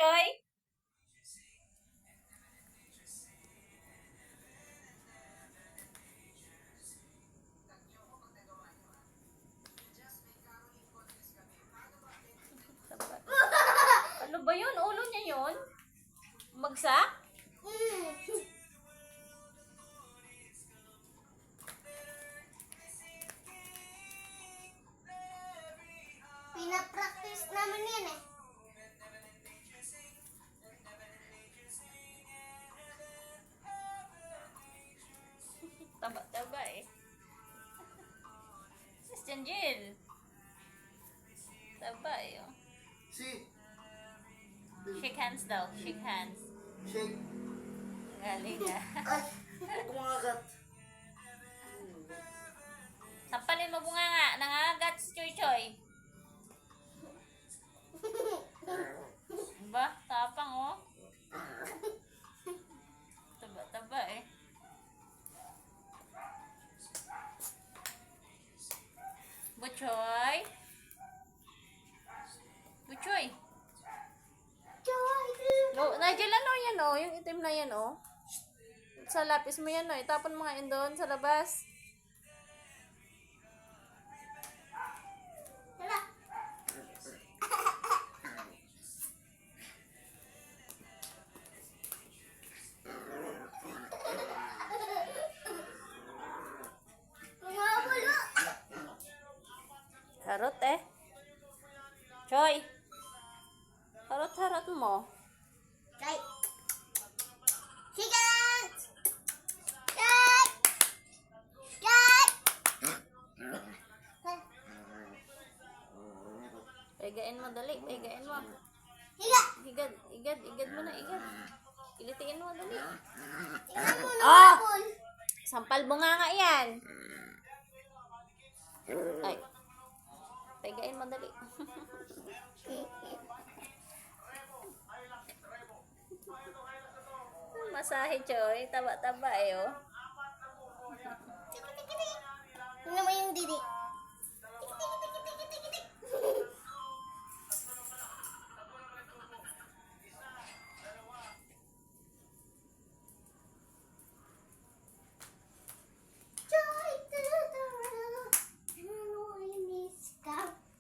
Choy? Ano ba yun? Ulo niya yun? Magsak? Pinapractice naman yan eh. Taba-taba eh. Christian Jill. Taba eh. Oh. See? Shake hands daw. Shake hands. Shake. Galing ah. Kumagat. Sampalin mo bunga nga. Nangangagat si Choy Choy. Ba? Tapang oh. Taba-taba eh. Buchoy? Buchoy? No, Nigel, ano yan oh? Yung itim na yan oh. Sa lapis mo yan oh. Itapon mo nga yun doon sa labas. Hala. Mga bulo. Harot eh. Choy. Harot-harot mo. Kay. Chicken. Kay. Kay. Pegain mo dali. Pegain mo. Higa. Igad mo na, igad. Kilitiin mo dali. Tingnan mo na Ah! apple. Sampal bunga nga yan. Ay. Pegain mo dali. Masahe, Choy. Taba-taba eh, oh. Tingnan mo yung didi.